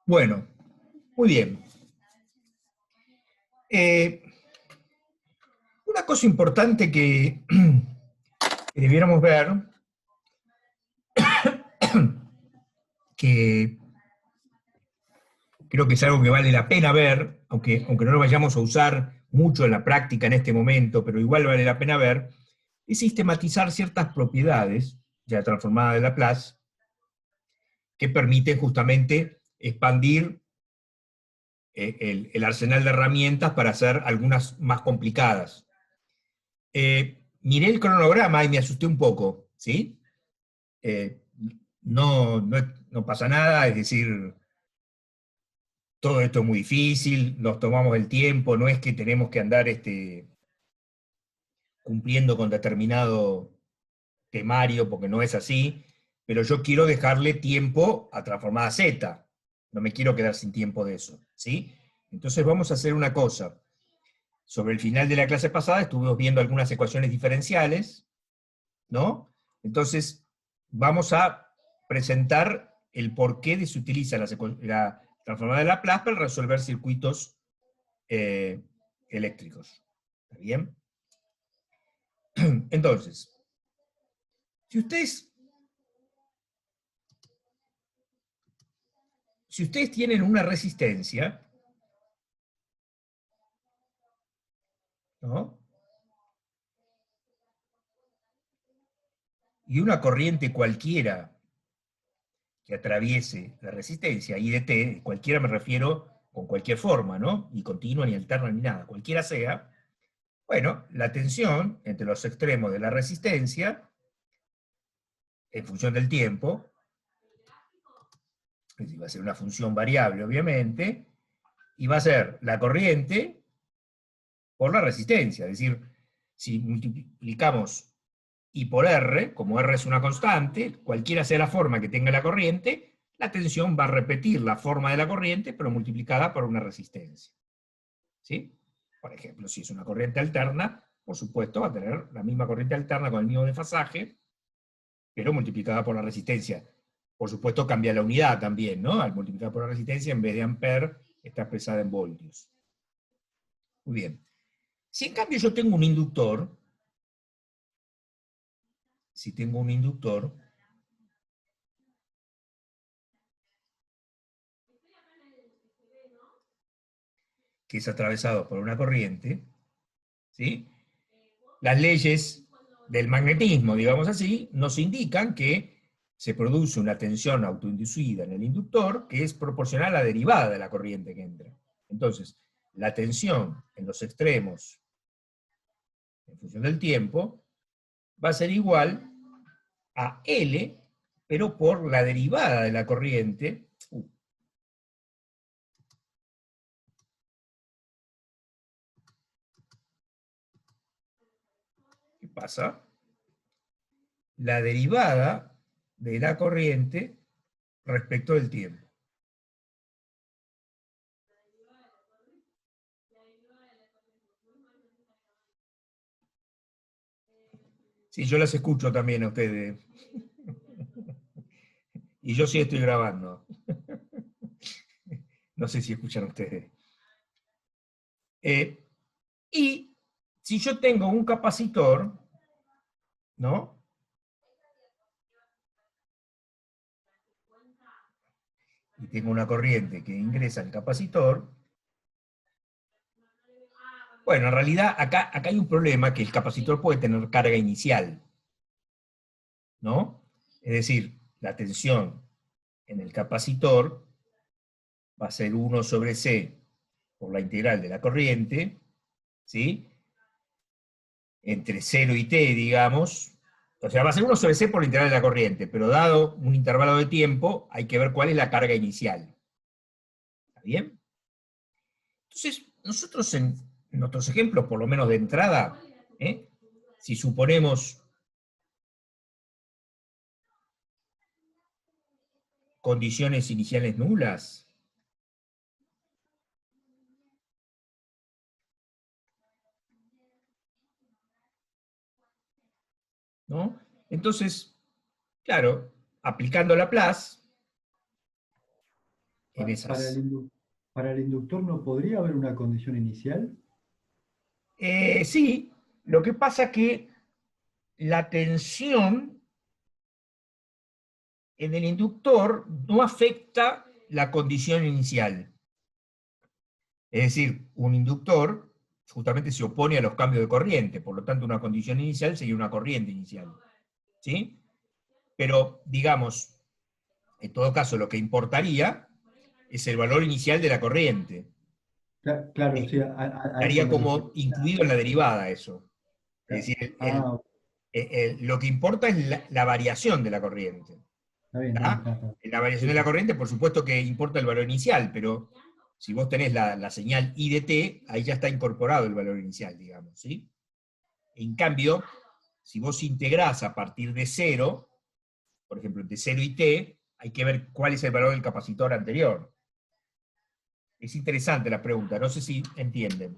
Bueno, muy bien. Una cosa importante que debiéramos ver, que creo que es algo que vale la pena ver, aunque no lo vayamos a usar mucho en la práctica en este momento, pero igual vale la pena ver, es sistematizar ciertas propiedades ya transformadas de Laplace que permiten justamente expandir el arsenal de herramientas para hacer algunas más complicadas. Miré el cronograma y me asusté un poco, ¿sí? Eh, no pasa nada, es decir, todo esto es muy difícil, nos tomamos el tiempo, no es que tenemos que andar cumpliendo con determinado temario, porque no es así, pero yo quiero dejarle tiempo a transformada Z, no me quiero quedar sin tiempo de eso, ¿sí? Entonces vamos a hacer una cosa. Sobre el final de la clase pasada estuvimos viendo algunas ecuaciones diferenciales, ¿no? Entonces, vamos a presentar el porqué se utiliza la transformada de Laplace para resolver circuitos eléctricos. ¿Está bien? Entonces, si ustedes tienen una resistencia, ¿no? Y una corriente cualquiera que atraviese la resistencia, I de t, cualquiera me refiero con cualquier forma, ¿no? Ni continua, ni alterna, ni nada, cualquiera sea, bueno, la tensión entre los extremos de la resistencia, en función del tiempo, es decir, va a ser una función variable, obviamente, y va a ser la corriente por la resistencia. Es decir, si multiplicamos I por R, como R es una constante, cualquiera sea la forma que tenga la corriente, la tensión va a repetir la forma de la corriente, pero multiplicada por una resistencia. ¿Sí? Por ejemplo, si es una corriente alterna, por supuesto va a tener la misma corriente alterna con el mismo desfasaje, pero multiplicada por la resistencia. Por supuesto cambia la unidad también, ¿no? Al multiplicar por la resistencia, en vez de amper, está expresada en voltios. Muy bien. Si en cambio yo tengo un inductor, si tengo un inductor, que es atravesado por una corriente, ¿sí? Las leyes del magnetismo, digamos así, nos indican que se produce una tensión autoinducida en el inductor que es proporcional a la derivada de la corriente que entra. Entonces, la tensión en los extremos, en función del tiempo, va a ser igual a L, pero por la derivada de la corriente. ¿Qué pasa? La derivada de la corriente respecto del tiempo. Sí, yo las escucho también a ustedes. Y yo sí estoy grabando. No sé si escuchan ustedes. Eh, y si yo tengo un capacitor, ¿no? Y tengo una corriente que ingresa al capacitor, bueno, en realidad acá hay un problema, que el capacitor puede tener carga inicial, ¿no? Es decir, la tensión en el capacitor va a ser 1 sobre C por la integral de la corriente, ¿sí? Entre 0 y t, digamos. O sea, va a ser 1 sobre C por la integral de la corriente, pero dado un intervalo de tiempo, hay que ver cuál es la carga inicial. ¿Está bien? Entonces, nosotros en nuestros ejemplos, por lo menos de entrada, si suponemos condiciones iniciales nulas, ¿no? Entonces, claro, aplicando Laplace, en esas. Para el inductor no podría haber una condición inicial. Sí, lo que pasa es que la tensión en el inductor no afecta la condición inicial. Es decir, un inductor justamente se opone a los cambios de corriente, por lo tanto una condición inicial sería una corriente inicial. ¿Sí? Pero, digamos, en todo caso lo que importaría es el valor inicial de la corriente. Claro, sí, a eso Estaría me como refiero. incluido en la derivada eso. Es decir, Ah, lo que importa es la variación de la corriente. está bien, ¿Tá? En la variación Sí, de la sí. corriente, por supuesto que importa el valor inicial, pero si vos tenés la señal I de t, ahí ya está incorporado el valor inicial, digamos. ¿Sí? En cambio, si vos integrás a partir de cero, por ejemplo, entre 0 y t, hay que ver cuál es el valor del capacitor anterior. Es interesante la pregunta, no sé si entienden.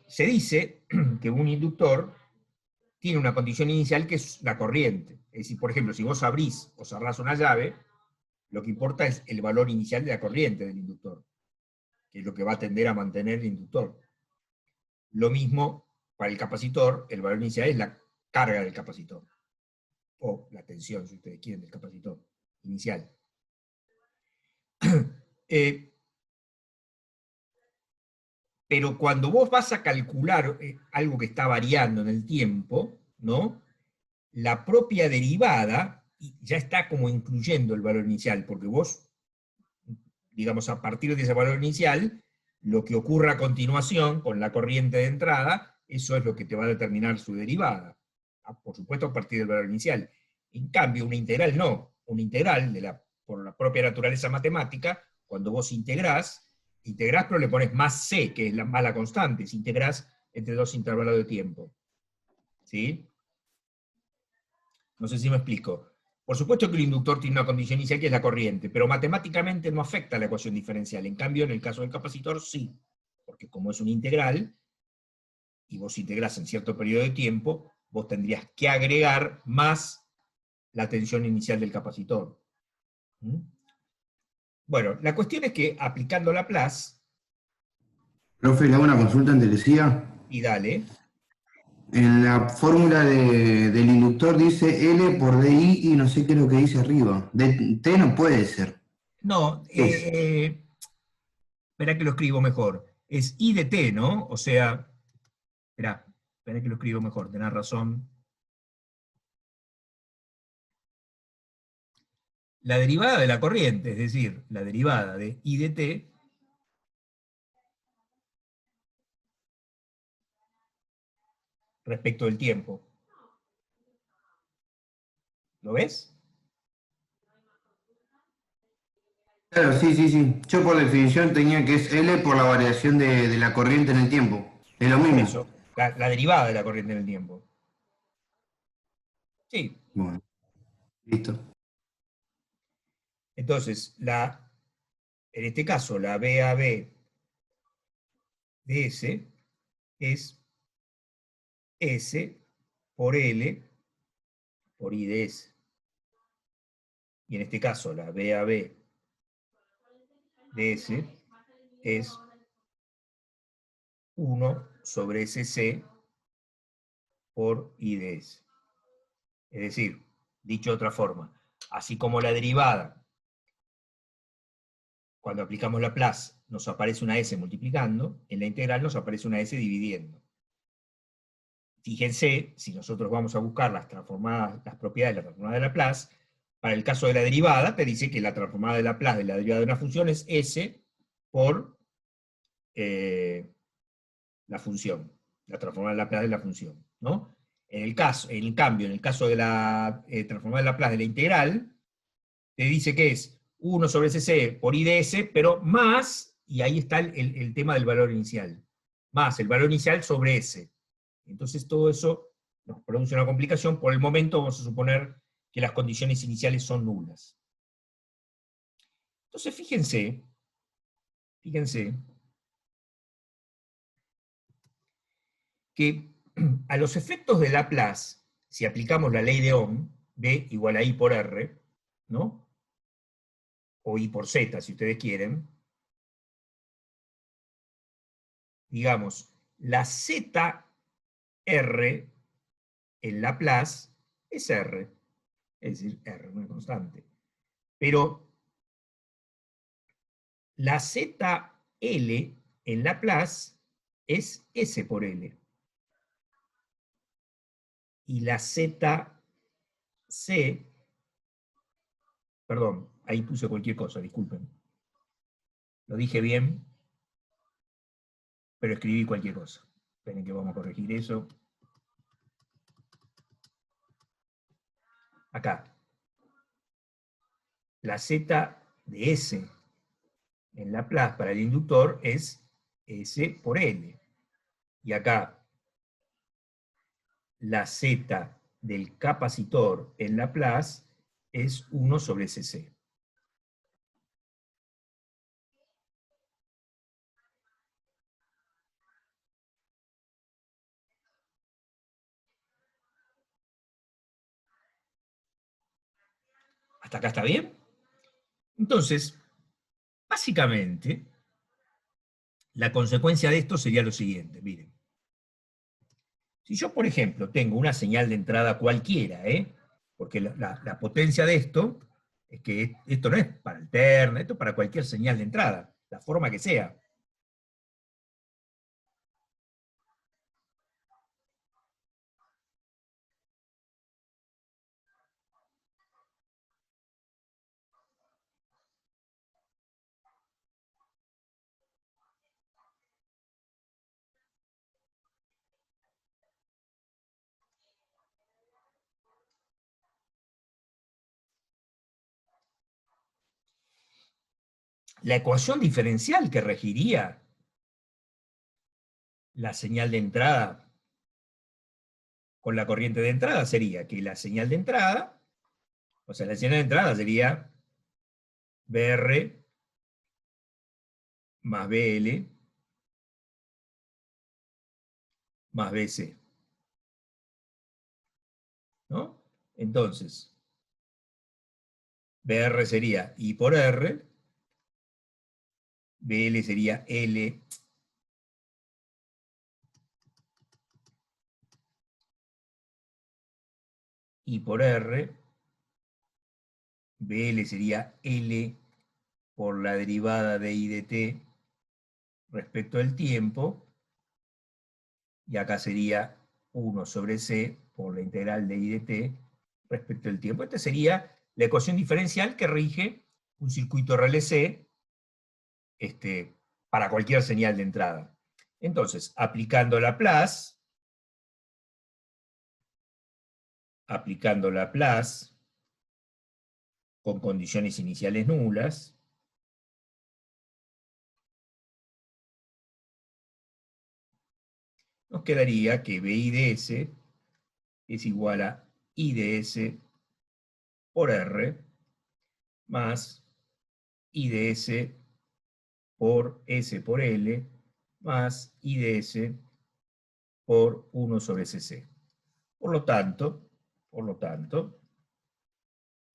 Se dice que un inductor tiene una condición inicial que es la corriente. Es decir, por ejemplo, si vos abrís o cerrás una llave, lo que importa es el valor inicial de la corriente del inductor, que es lo que va a tender a mantener el inductor. Lo mismo para el capacitor, el valor inicial es la carga del capacitor, o la tensión, si ustedes quieren, del capacitor inicial. Eh, pero cuando vos vas a calcular algo que está variando en el tiempo, ¿no? La propia derivada ya está como incluyendo el valor inicial, porque vos, digamos, a partir de ese valor inicial, lo que ocurra a continuación con la corriente de entrada, eso es lo que te va a determinar su derivada. Por supuesto, a partir del valor inicial. En cambio, una integral no. Una integral, por la propia naturaleza matemática, cuando vos integrás pero le pones más c, que es la mala constante, si integrás entre dos intervalos de tiempo. ¿Sí? No sé si me explico. Por supuesto que el inductor tiene una condición inicial que es la corriente, pero matemáticamente no afecta a la ecuación diferencial. En cambio, en el caso del capacitor, sí. Porque como es una integral, y vos integrás en cierto periodo de tiempo, vos tendrías que agregar más la tensión inicial del capacitor. ¿Mm? Bueno, la cuestión es que aplicando Laplace, Profe, le hago una consulta en Telesía. y dale, En la fórmula del inductor dice L por DI y no sé qué es lo que dice arriba. T no puede ser. no, ¿Qué es? espera que lo escribo mejor. Es I de T, ¿no? O sea, espera que lo escribo mejor, tenés razón. La derivada de la corriente, es decir, la derivada de I de T, respecto del tiempo. ¿Lo ves? Claro, sí, sí, sí. Yo por definición tenía que es L por la variación de la corriente en el tiempo. Es lo Por mismo. eso, la derivada de la corriente en el tiempo. Sí. Bueno, listo. Entonces, en este caso, la BAB de S es S por L por I de S. Y en este caso, la BAB de S es 1 sobre SC por I de S. Es decir, dicho de otra forma, así como la derivada, cuando aplicamos Laplace, nos aparece una S multiplicando, en la integral nos aparece una S dividiendo. Fíjense, si nosotros vamos a buscar las propiedades de la transformada de Laplace, para el caso de la derivada, te dice que la transformada de Laplace de la derivada de una función es S por la función, la transformada de Laplace de la función, ¿no? En cambio, en el caso de la transformada de Laplace de la integral, te dice que es 1 sobre cc por I de S, pero más, y ahí está el tema del valor inicial, más el valor inicial sobre S. Entonces todo eso nos produce una complicación. Por el momento vamos a suponer que las condiciones iniciales son nulas. Entonces fíjense que a los efectos de Laplace, si aplicamos la ley de Ohm, B igual a I por R, ¿no? o I por Z, si ustedes quieren, digamos, la ZR en Laplace es R, es decir, R, una constante. Pero la ZL en Laplace es S por L. Y la ZC, perdón, ahí puse cualquier cosa, disculpen. Lo dije bien, pero escribí cualquier cosa. Esperen que vamos a corregir eso. Acá. La Z de S en Laplace para el inductor es S por L. Y acá, la Z del capacitor en Laplace es 1 sobre Cc. ¿Hasta acá está bien? Entonces, básicamente, la consecuencia de esto sería lo siguiente, miren. Si yo, por ejemplo, tengo una señal de entrada cualquiera, porque la potencia de esto es que esto no es para alterna, esto es para cualquier señal de entrada, la forma que sea. La ecuación diferencial que regiría la señal de entrada con la corriente de entrada sería que la señal de entrada, o sea, la señal de entrada sería BR más BL más BC. ¿No? Entonces, BR sería I por R, BL sería L I por R, BL sería L por la derivada de I de t respecto al tiempo, y acá sería 1 sobre C por la integral de I de t respecto al tiempo. Esta sería la ecuación diferencial que rige un circuito RLC para cualquier señal de entrada. Entonces, aplicando Laplace con condiciones iniciales nulas, nos quedaría que BI de S es igual a I de S por R más I de S por S por L más I de S por 1 sobre Cc. Por lo tanto,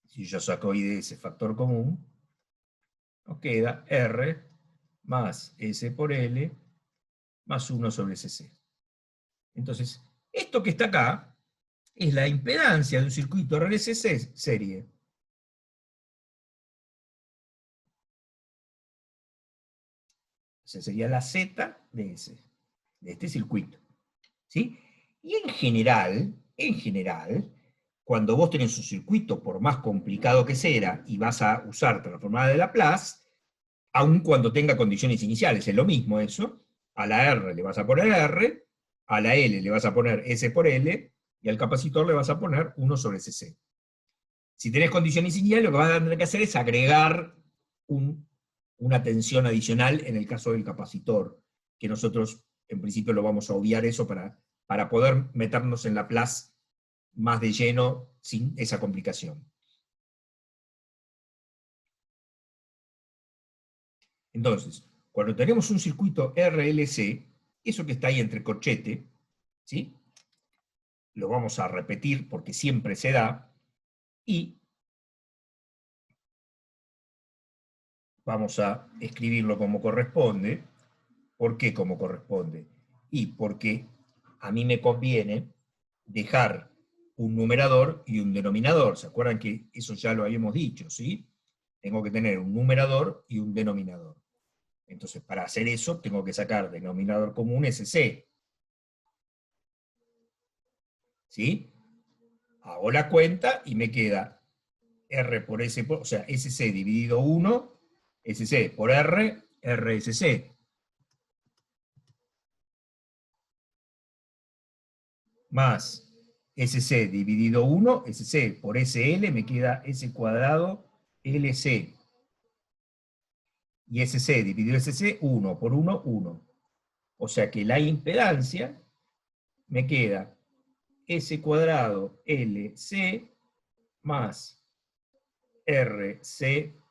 si yo saco I de S factor común, nos queda R más S por L más 1 sobre Cc. Entonces, esto que está acá es la impedancia de un circuito RLC serie. Esa sería la Z de S, de este circuito. ¿Sí? Y en general, cuando vos tenés un circuito, por más complicado que sea, y vas a usar transformada de Laplace, aun cuando tenga condiciones iniciales, es lo mismo eso, a la R le vas a poner R, a la L le vas a poner S por L, y al capacitor le vas a poner 1 sobre Cc. Si tenés condiciones iniciales, lo que vas a tener que hacer es agregar una tensión adicional en el caso del capacitor, que nosotros en principio lo vamos a obviar eso para poder meternos en Laplace más de lleno sin esa complicación. Entonces, cuando tenemos un circuito RLC, eso que está ahí entre corchete, ¿sí? Lo vamos a repetir porque siempre se da, y vamos a escribirlo como corresponde. ¿Por qué como corresponde? Y porque a mí me conviene dejar un numerador y un denominador. ¿Se acuerdan que eso ya lo habíamos dicho, sí? Tengo que tener un numerador y un denominador. Entonces, para hacer eso, tengo que sacar denominador común SC. ¿Sí? Hago la cuenta y me queda R por S, o sea, SC dividido 1, SC por R, RSC. Más SC dividido 1, SC por SL, me queda S cuadrado LC. Y SC dividido SC, 1 por 1, 1. O sea que la impedancia me queda S cuadrado LC más RCS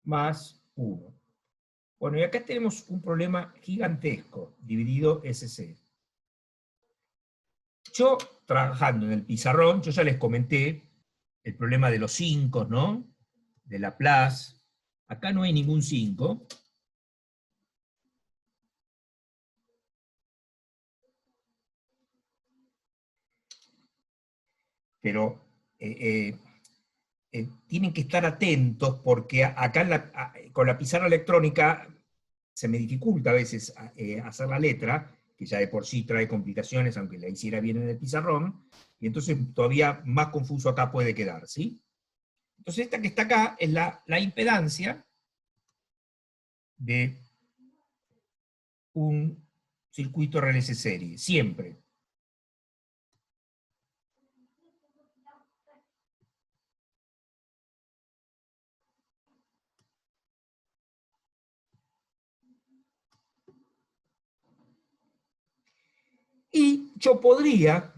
más 1. Bueno, y acá tenemos un problema gigantesco, dividido SC. Yo, trabajando en el pizarrón, yo ya les comenté el problema de los 5, ¿no? De Laplace. Acá no hay ningún 5. Pero tienen que estar atentos porque acá con la pizarra electrónica se me dificulta a veces hacer la letra, que ya de por sí trae complicaciones, aunque la hiciera bien en el pizarrón, y entonces todavía más confuso acá puede quedar, ¿sí? Entonces esta que está acá es la impedancia de un circuito RLC serie, siempre. Y yo podría,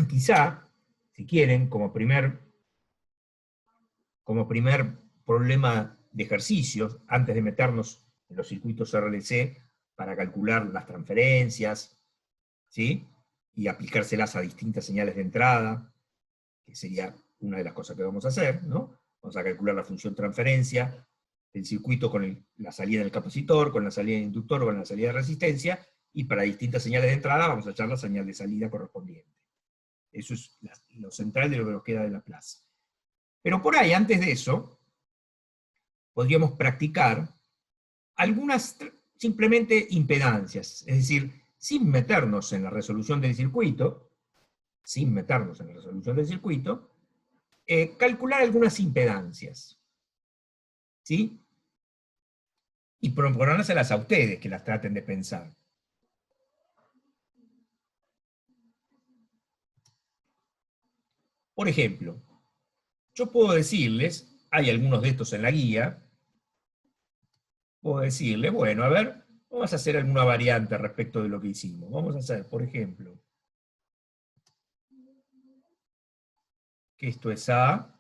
quizá, si quieren, como primer problema de ejercicios, antes de meternos en los circuitos RLC para calcular las transferencias, ¿sí? Y aplicárselas a distintas señales de entrada, que sería una de las cosas que vamos a hacer, ¿no? Vamos a calcular la función transferencia del circuito con la salida del capacitor, con la salida del inductor, con la salida de resistencia, y para distintas señales de entrada vamos a echar la señal de salida correspondiente. Eso es lo central de lo que nos queda de Laplace. Pero por ahí, antes de eso, podríamos practicar algunas simplemente impedancias, es decir, sin meternos en la resolución del circuito, calcular algunas impedancias, ¿sí? Y proponérselas a ustedes, que las traten de pensar. Por ejemplo, yo puedo decirles, hay algunos de estos en la guía, puedo decirles, bueno, a ver, vamos a hacer alguna variante respecto de lo que hicimos. Vamos a hacer, por ejemplo, que esto es A,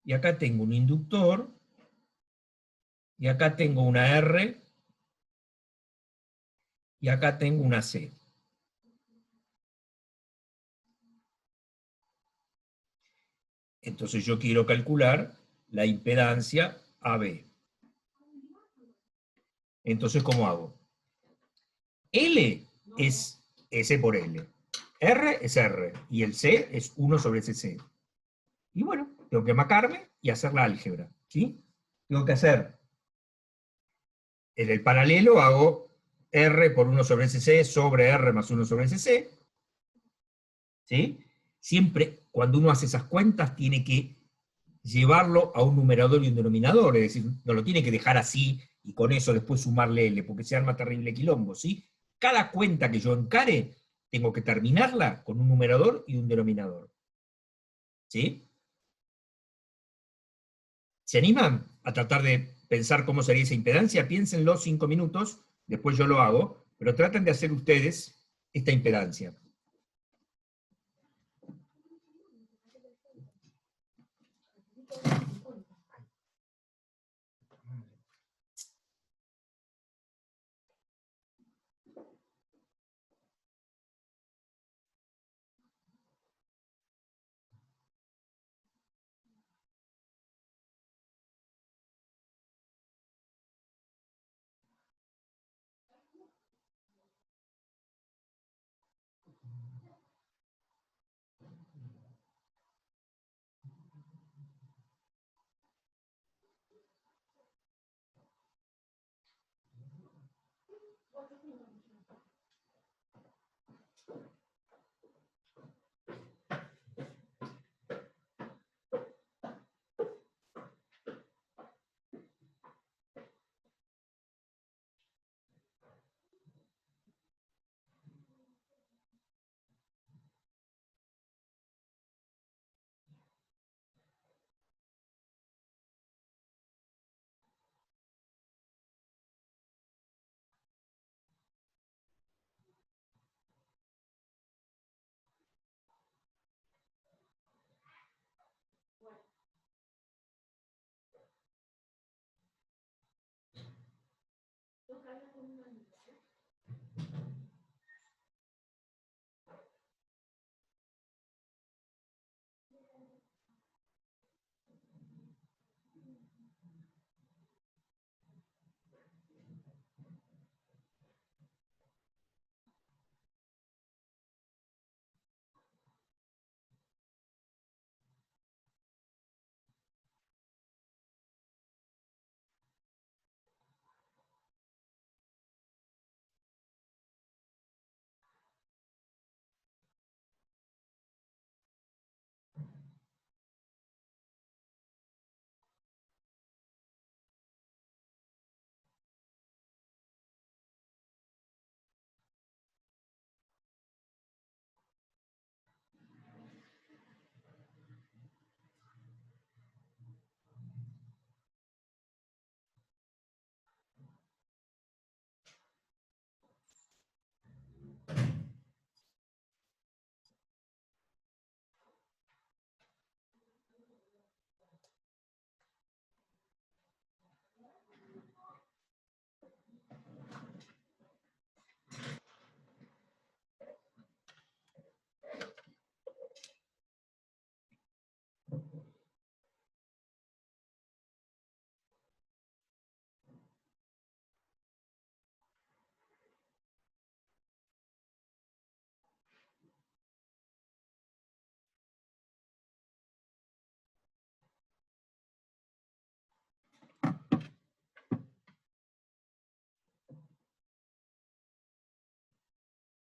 y acá tengo un inductor, y acá tengo una R, y acá tengo una C. Entonces yo quiero calcular la impedancia AB. Entonces, ¿cómo hago? L es S por L. R es R. Y el C es 1 sobre SC. Y bueno, tengo que marcarme y hacer la álgebra. ¿Sí? Tengo que hacer. En el paralelo hago R por 1 sobre SC sobre R más 1 sobre SC. ¿Sí? Siempre cuando uno hace esas cuentas tiene que llevarlo a un numerador y un denominador, es decir, no lo tiene que dejar así y con eso después sumarle L, porque se arma terrible quilombo, ¿sí? Cada cuenta que yo encare, tengo que terminarla con un numerador y un denominador. ¿Sí? ¿Se animan a tratar de pensar cómo sería esa impedancia? Piénsenlo 5 minutos, después yo lo hago, pero traten de hacer ustedes esta impedancia.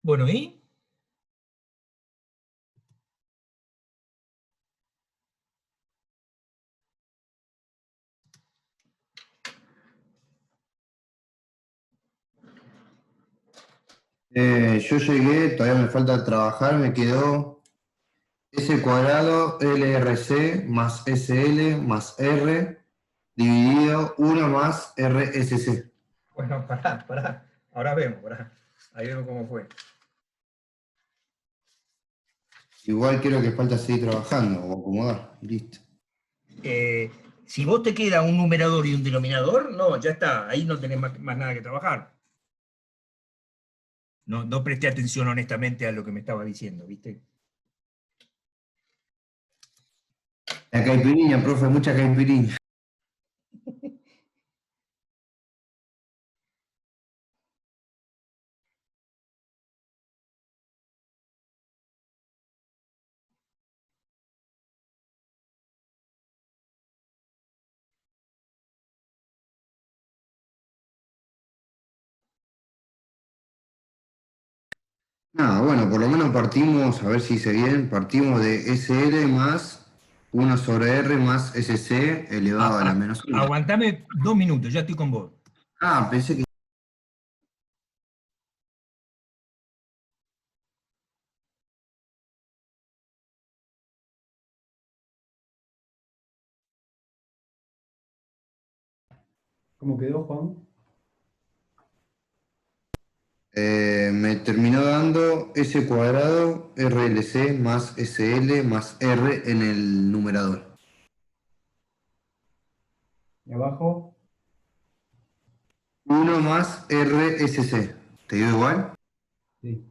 Bueno, ¿y? Yo llegué, todavía me falta trabajar, me quedó S cuadrado LRC más SL más R dividido 1 más RSC. Bueno, pará. Ahora vemos, pará. Ahí vemos cómo fue. Igual creo que falta seguir trabajando o acomodar, y listo. Si vos te queda un numerador y un denominador, no, ya está. Ahí no tenés más nada que trabajar. No presté atención honestamente a lo que me estaba diciendo, ¿viste? La caipirinha, profe, mucha caipirinha. Nada, bueno, por lo menos partimos, a ver si hice bien, partimos de SL más 1 sobre R más SC elevado a la menos 1. Aguantame 2 minutos, ya estoy con vos. Ah, pensé que... ¿Cómo quedó, Juan? me terminó dando S cuadrado RLC más SL más R en el numerador. Y abajo, 1 más RSC. ¿Te dio igual? sí.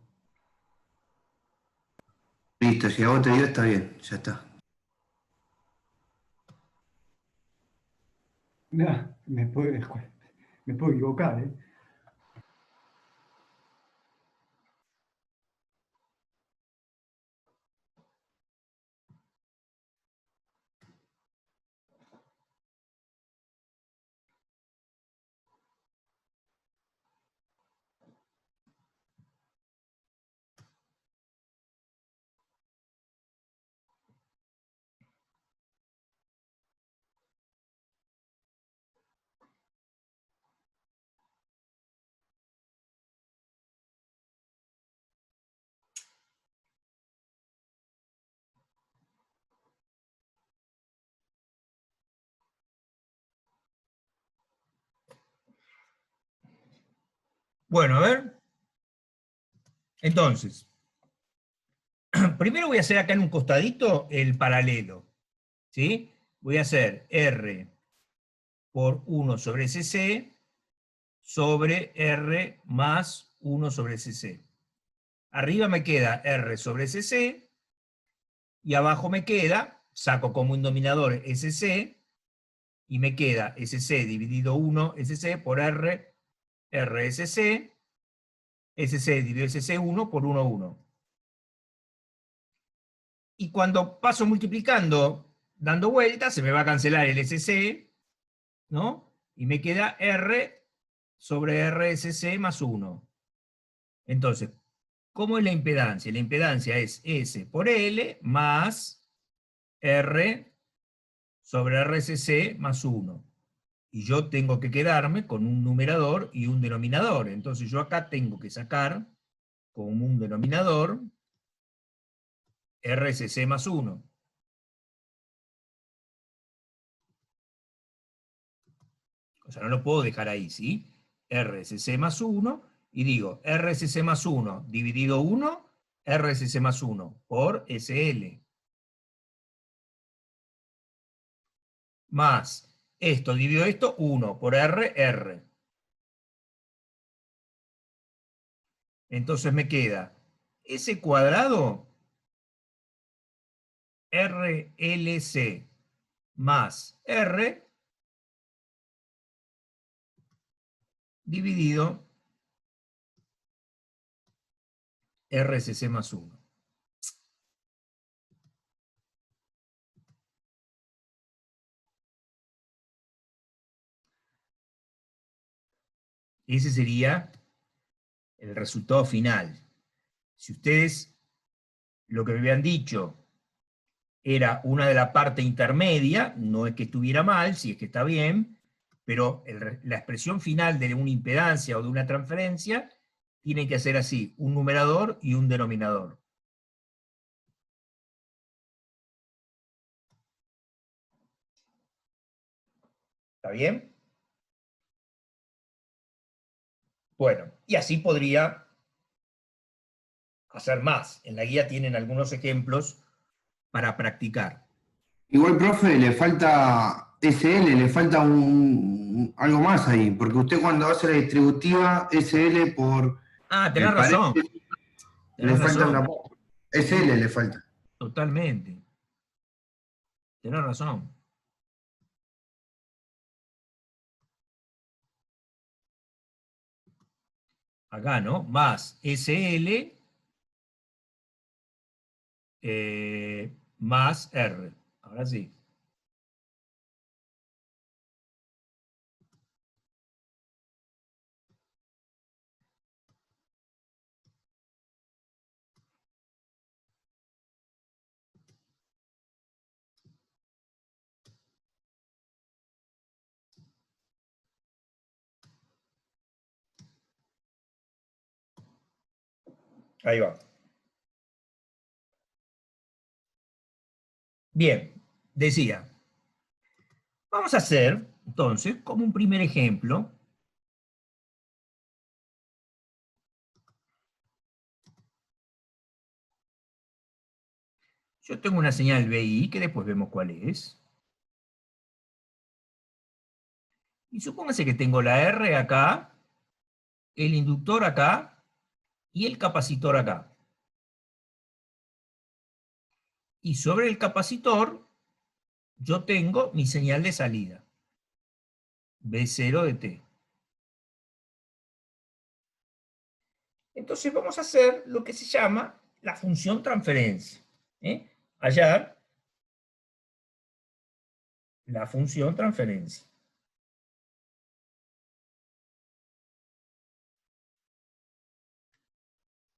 Listo, si a vos te dio está bien, ya está. Nah, me puedo equivocar, ¿eh? Bueno, a ver. Entonces, primero voy a hacer acá en un costadito el paralelo, ¿sí? Voy a hacer R por 1 sobre CC sobre R más 1 sobre CC. Arriba me queda R sobre CC y abajo me queda, saco como un denominador SC y me queda SC dividido 1 SC por R, RSC, SC dividido SC1 por 1, 1. Y cuando paso multiplicando, dando vueltas, se me va a cancelar el SC, ¿no? Y me queda R sobre RSC más 1. Entonces, ¿cómo es la impedancia? La impedancia es S por L más R sobre RSC más 1. Y yo tengo que quedarme con un numerador y un denominador. Entonces yo acá tengo que sacar como un denominador RSC más 1. O sea, no lo puedo dejar ahí, ¿sí? RSC más 1, y digo, RSC más 1 dividido 1, RSC más 1 por SL. Más esto dividido esto, 1 por R, R. Entonces me queda S cuadrado RLC más R dividido RSC más 1. Ese sería el resultado final. Si ustedes lo que me habían dicho era una de la parte intermedia, no es que estuviera mal, si es que está bien, pero la expresión final de una impedancia o de una transferencia tiene que ser así, un numerador y un denominador. ¿Está bien? Bueno, y así podría hacer más. En la guía tienen algunos ejemplos para practicar. Igual, profe, le falta SL, le falta algo más ahí, porque usted cuando hace la distributiva SL por Ah, tenés razón. paréntesis, le Tenés falta razón. una Sí, SL le falta. totalmente. Tenés razón. Acá, ¿no? Más SL más R. Ahora sí. Ahí va. Bien, decía, vamos a hacer, entonces, como un primer ejemplo, yo tengo una señal BI, que después vemos cuál es, y supóngase que tengo la R acá, el inductor acá, y el capacitor acá. Y sobre el capacitor, yo tengo mi señal de salida, B0 de T. Entonces vamos a hacer lo que se llama la función transferencia. Hallar la función transferencia.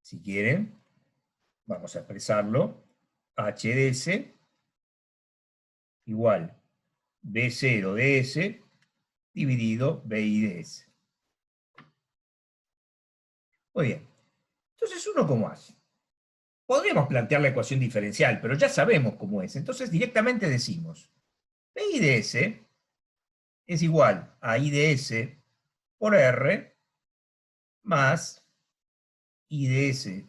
Si quieren, vamos a expresarlo. H de S igual B0 de S dividido BI de S. Muy bien. Entonces, ¿uno cómo hace? Podríamos plantear la ecuación diferencial, pero ya sabemos cómo es. Entonces, directamente decimos, BI de S es igual a I de S por R más I de S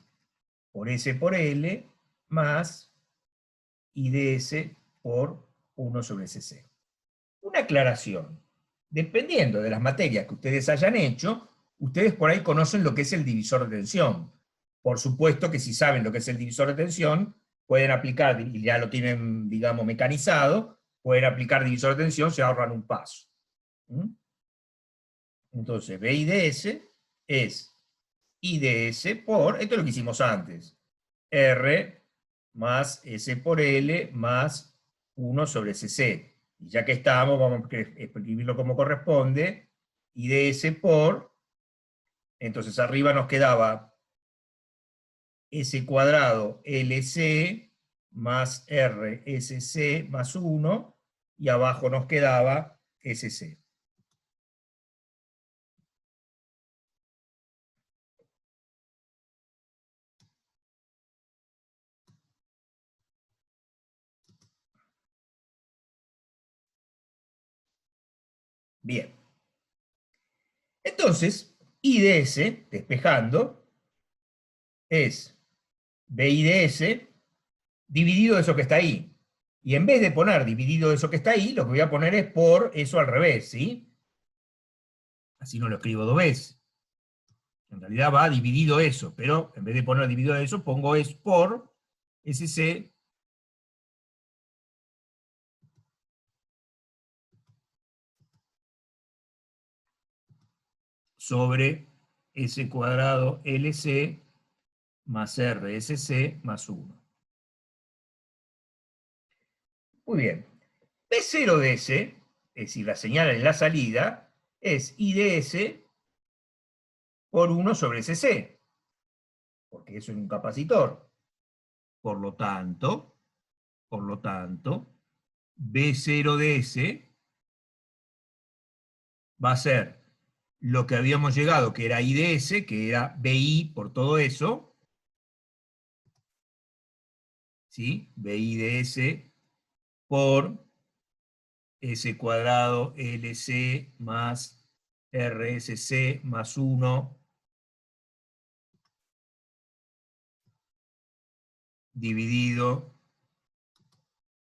por S por L más I de S por 1 sobre SC. Una aclaración. Dependiendo de las materias que ustedes hayan hecho, ustedes por ahí conocen lo que es el divisor de tensión. Por supuesto que si saben lo que es el divisor de tensión, pueden aplicar, y ya lo tienen, digamos, mecanizado, pueden aplicar divisor de tensión, se ahorran un paso. ¿Mm? Entonces, BI de S es I de S por, esto es lo que hicimos antes, R más S por L más 1 sobre CC. Y ya que estamos, vamos a escribirlo como corresponde, I de S por, entonces arriba nos quedaba S cuadrado LC más RSC más 1, y abajo nos quedaba SC. Bien. Entonces, I de S, despejando, es BI de S dividido eso que está ahí. Y en vez de poner dividido eso que está ahí, lo que voy a poner es por eso al revés, ¿sí? Así no lo escribo dos veces. En realidad va dividido eso, pero en vez de poner dividido eso, pongo es por SC sobre S cuadrado LC más RSC más 1. Muy bien. P0 de S, es decir, la señal en la salida, es I de S por 1 sobre CC, porque eso es un capacitor. Por lo tanto, B0 de S va a ser lo que habíamos llegado, que era I de S, que era BI por todo eso, ¿sí? BI de S por S cuadrado LC más RSC más 1 dividido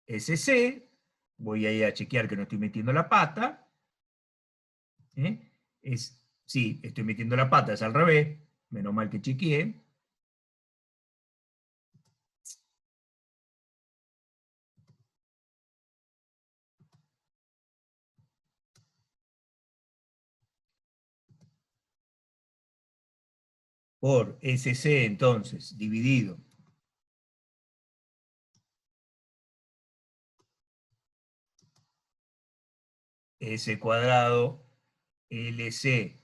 SC. Voy a ir a chequear que no estoy metiendo la pata. Sí, estoy metiendo la pata, es al revés. Menos mal que chequeé. Por SC, entonces, dividido S cuadrado LC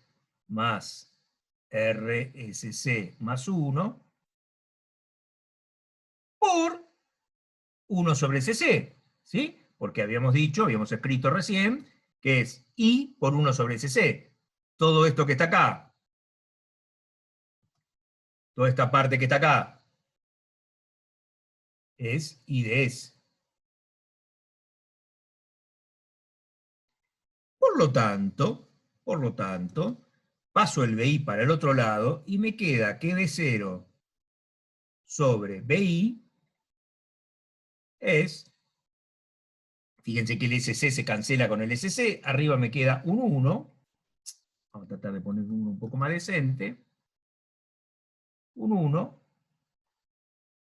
más RSC más 1 por 1 sobre CC, ¿sí? Porque habíamos dicho, habíamos escrito recién, que es I por 1 sobre CC. Todo esto que está acá, toda esta parte que está acá, es I de S. Por lo tanto, paso el BI para el otro lado y me queda que B0 sobre BI es, fíjense que el SC se cancela con el SC, arriba me queda un 1, vamos a tratar de poner un 1 un poco más decente, un 1,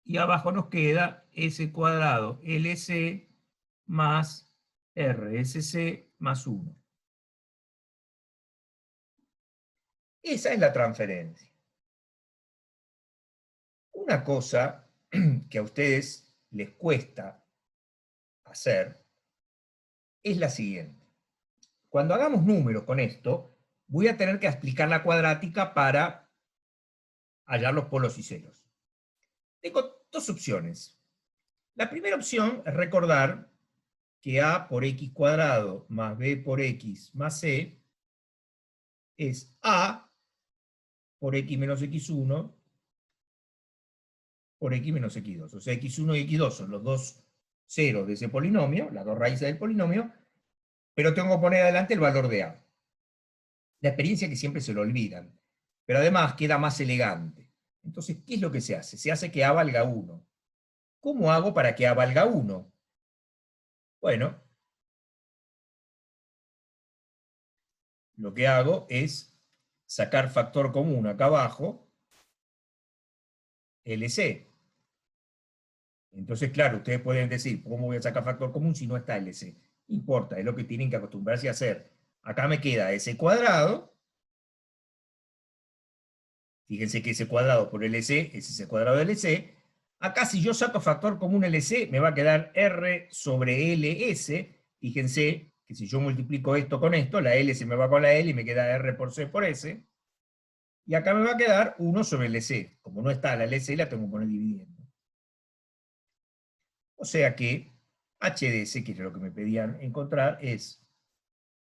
y abajo nos queda S cuadrado LC más RSC más 1. Esa es la transferencia. Una cosa que a ustedes les cuesta hacer es la siguiente. Cuando hagamos números con esto, voy a tener que explicar la cuadrática para hallar los polos y ceros. Tengo dos opciones. La primera opción es recordar que a por x cuadrado más b por x más c es a por x menos x1 por x menos x2. O sea, x1 y x2 son los dos ceros de ese polinomio, las dos raíces del polinomio, pero tengo que poner adelante el valor de a. La experiencia que siempre se lo olvidan. pero además queda más elegante. Entonces, ¿qué es lo que se hace? Se hace que A valga 1. ¿Cómo hago para que A valga 1? Bueno, lo que hago es sacar factor común acá abajo, LC. Entonces, claro, ustedes pueden decir, ¿cómo voy a sacar factor común si no está LC? No importa, es lo que tienen que acostumbrarse a hacer. Acá me queda S cuadrado. Fíjense que S cuadrado por LC es S cuadrado de LC. Acá si yo saco factor común LC, me va a quedar R sobre LS. Fíjense que si yo multiplico esto con esto, la L se me va con la L y me queda R por C por S. Y acá me va a quedar 1 sobre LC. Como no está la LC, la tengo que poner dividiendo. O sea que HDS, que es lo que me pedían encontrar, es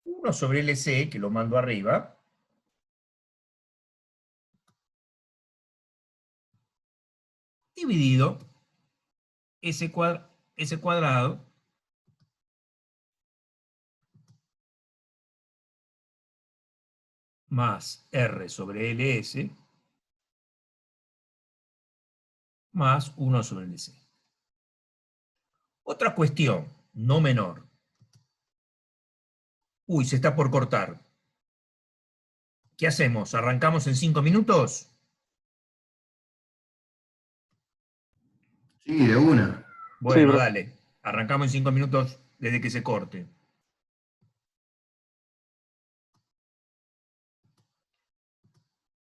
1 sobre LC, que lo mando arriba, dividido S cuadrado más R sobre LS más 1 sobre LC. Otra cuestión, no menor. Uy, se está por cortar. ¿Qué hacemos? ¿Arrancamos en 5 minutos? Sí, de una. Bueno, profe. dale. Arrancamos en 5 minutos desde que se corte.